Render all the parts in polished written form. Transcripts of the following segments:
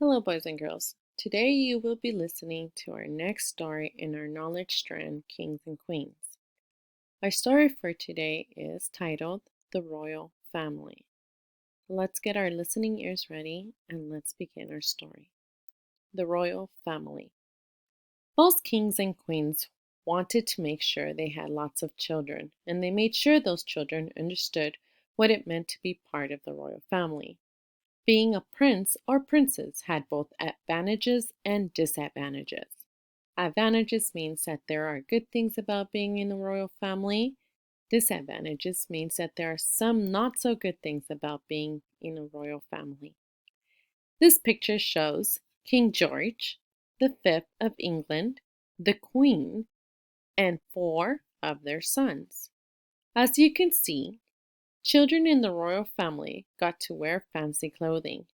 Hello, boys and girls. Today you will be listening to our next story in our knowledge strand, Kings and Queens. Our story for today is titled The Royal Family. Let's get our listening ears ready and let's begin our story. The Royal Family. Most kings and queens wanted to make sure they had lots of children, and they made sure those children understood what it meant to be part of the royal family. Being a prince or princess had both advantages and disadvantages. Advantages means that there are good things about being in the royal family. Disadvantages means that there are some not so good things about being in a royal family. This picture shows King George V of England, the Queen, and 4 of their sons. As you can see, children in the royal family got to wear fancy clothing.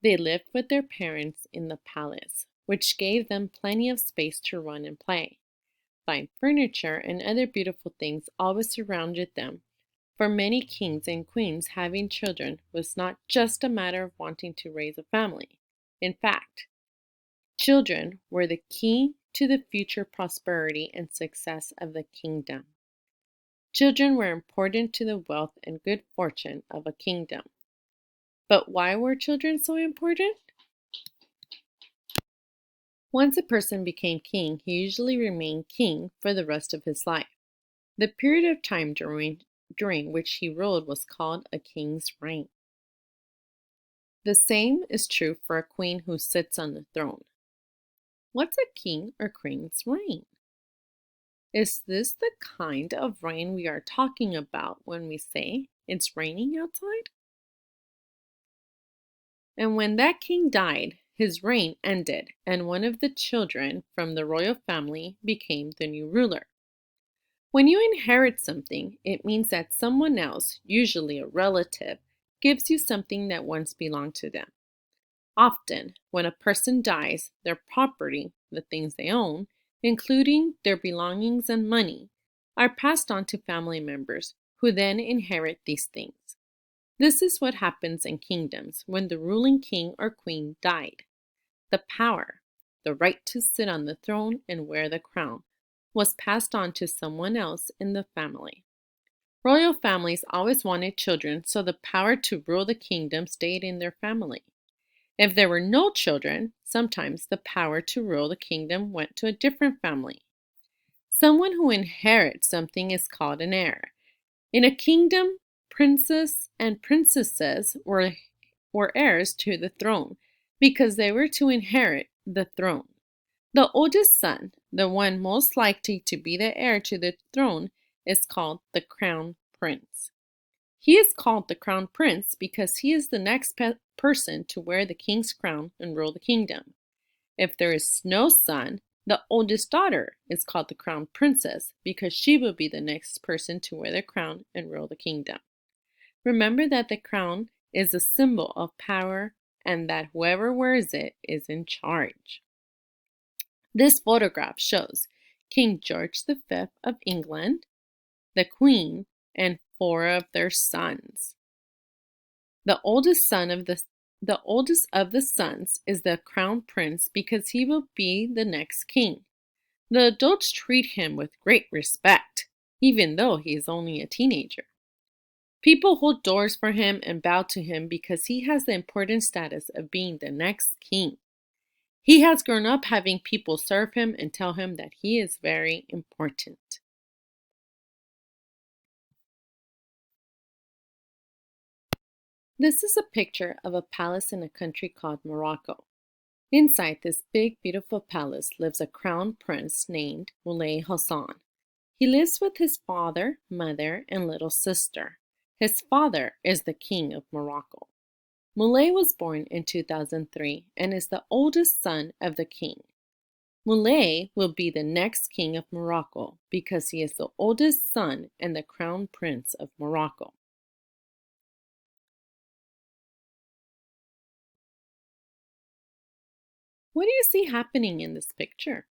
They lived with their parents in the palace, which gave them plenty of space to run and play. Fine furniture and other beautiful things always surrounded them. For many kings and queens, having children was not just a matter of wanting to raise a family. In fact, children were the key to the future prosperity and success of the kingdom. Children were important to the wealth and good fortune of a kingdom. But why were children so important? Once a person became king, he usually remained king for the rest of his life. The period of time during which he ruled was called a king's reign. The same is true for a queen who sits on the throne. What's a king or queen's reign? Is this the kind of rain we are talking about when we say it's raining outside? And when that king died, his reign ended, and one of the children from the royal family became the new ruler. When you inherit something, it means that someone else, usually a relative, gives you something that once belonged to them. Often, when a person dies, their property, the things they own, including their belongings and money, are passed on to family members who then inherit these things. This is what happens in kingdoms when the ruling king or queen died. The power, the right to sit on the throne and wear the crown, was passed on to someone else in the family. Royal families always wanted children, so the power to rule the kingdom stayed in their family. If there were no children, sometimes the power to rule the kingdom went to a different family. Someone who inherits something is called an heir. In a kingdom, princes and princesses were heirs to the throne because they were to inherit the throne. The oldest son, the one most likely to be the heir to the throne, is called the crown prince. He is called the crown prince because he is the next person to wear the king's crown and rule the kingdom. If there is no son, the oldest daughter is called the crown princess because she will be the next person to wear the crown and rule the kingdom. Remember that the crown is a symbol of power and that whoever wears it is in charge. This photograph shows King George V of England, the Queen, and 4 of their sons. The oldest of the sons is the crown prince because he will be the next king. The adults treat him with great respect, even though he is only a teenager. People hold doors for him and bow to him because he has the important status of being the next king. He has grown up having people serve him and tell him that he is very important. This is a picture of a palace in a country called Morocco. Inside this big, beautiful palace lives a crown prince named Moulay Hassan. He lives with his father, mother, and little sister. His father is the king of Morocco. Moulay was born in 2003 and is the oldest son of the king. Moulay will be the next king of Morocco because he is the oldest son and the crown prince of Morocco. What do you see happening in this picture?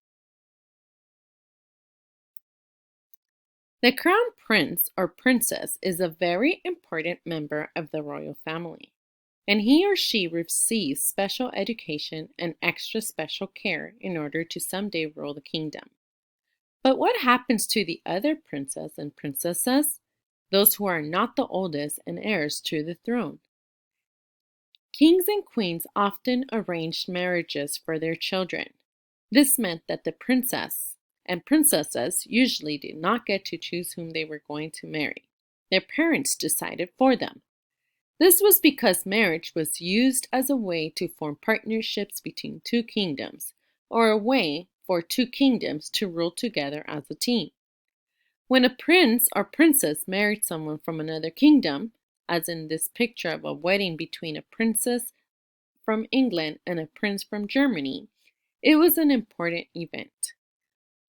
The crown prince or princess is a very important member of the royal family. and he or she receives special education and extra special care in order to someday rule the kingdom. But what happens to the other princes and princesses, those who are not the oldest and heirs to the throne? Kings and queens often arranged marriages for their children. This meant that the princess and princesses usually did not get to choose whom they were going to marry. Their parents decided for them. This was because marriage was used as a way to form partnerships between two kingdoms, or a way for two kingdoms to rule together as a team. When a prince or princess married someone from another kingdom, as in this picture of a wedding between a princess from England and a prince from Germany, it was an important event.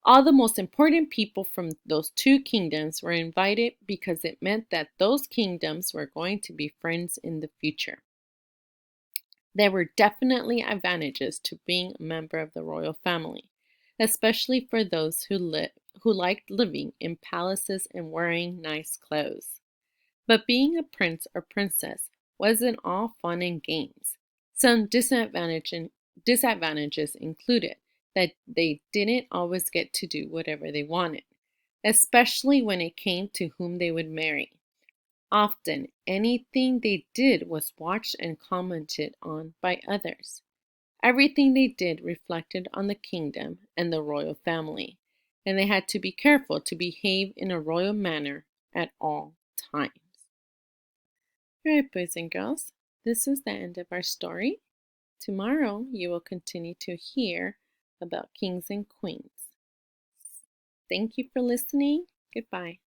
All the most important people from those two kingdoms were invited because it meant that those kingdoms were going to be friends in the future. There were definitely advantages to being a member of the royal family, especially for those who liked living in palaces and wearing nice clothes. But being a prince or princess wasn't all fun and games. Some disadvantages included that they didn't always get to do whatever they wanted, especially when it came to whom they would marry. Often, anything they did was watched and commented on by others. Everything they did reflected on the kingdom and the royal family, and they had to be careful to behave in a royal manner at all times. All right, boys and girls, this is the end of our story. Tomorrow, you will continue to hear about kings and queens. Thank you for listening. Goodbye.